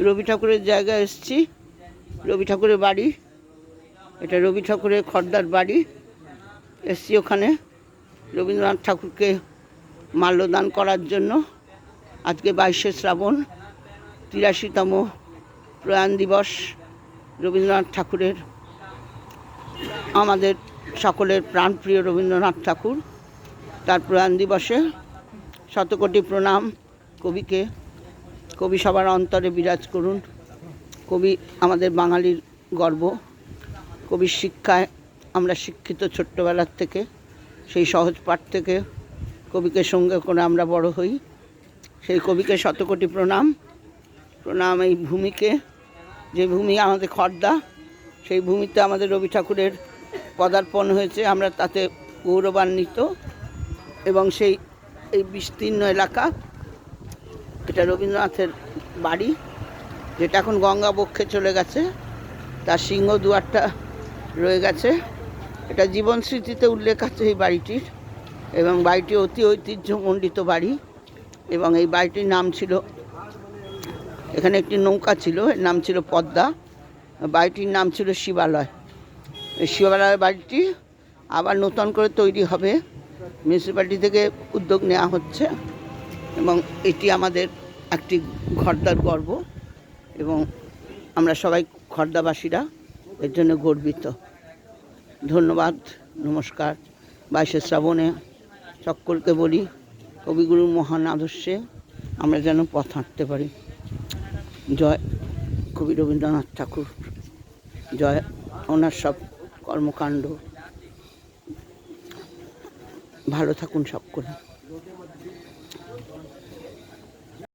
রবি ঠাকুরের জায়গায় এসেছি, রবি ঠাকুরের বাড়ি, এটা রবি ঠাকুরের খর্দার বাড়ি। এসেছি ওখানে রবীন্দ্রনাথ ঠাকুরকে মাল্যদান করার জন্য। আজকে 22শে শ্রাবণ, 83তম প্রয়াণ দিবস রবীন্দ্রনাথ ঠাকুরের, আমাদের সকলের প্রাণপ্রিয় রবীন্দ্রনাথ ঠাকুর। তার প্রয়াণ দিবসে শতকোটি প্রণাম কবিকে। কবি সবার অন্তরে বিরাজ করুন। কবি আমাদের বাঙালির গর্ব। কবির শিক্ষায় আমরা শিক্ষিত ছোট্টবেলার থেকে, সেই সহজ পাঠ থেকে কবিকে সঙ্গে করে আমরা বড় হই। সেই কবিকে শতকোটি প্রণাম। প্রণাম এই ভূমিকে, যে ভূমি আমাদের খর্দা, সেই ভূমিতে আমাদের রবি ঠাকুরের পদার্পণ হয়েছে, আমরা তাতে গৌরবান্বিত। এবং এই বিস্তীর্ণ এলাকা, এটা রবীন্দ্রনাথের বাড়ি, যেটা এখন গঙ্গা বক্ষে চলে গেছে। তার সিংহদুয়ারটা রয়ে গেছে। এটা জীবন স্মৃতিতে উল্লেখ আছে এই বাড়িটির, এবং বাড়িটি অতি ঐতিহ্যমণ্ডিত বাড়ি। এবং এই বাড়িটির নাম ছিল, এখানে একটি নৌকা ছিল, এর নাম ছিল পদ্মা। বাড়িটির নাম ছিল শিবালয়। এই শিবালয় বাড়িটি আবার নতুন করে তৈরি হবে, মিউনিসিপ্যালিটি থেকে উদ্যোগ নেওয়া হচ্ছে। এবং এটি আমাদের একটি খর্দার গর্ব, এবং আমরা সবাই খর্দাবাসীরা এর জন্য গর্বিত। ধন্যবাদ, নমস্কার। 22শে শ্রাবণে সকলকে বলি, কবিগুরুর মহান আদর্শে আমরা যেন পথ হাঁটতে পারি। জয় কবি রবীন্দ্রনাথ ঠাকুর, জয় ওনার সব কর্মকাণ্ড। ভালো থাকুন সকলে।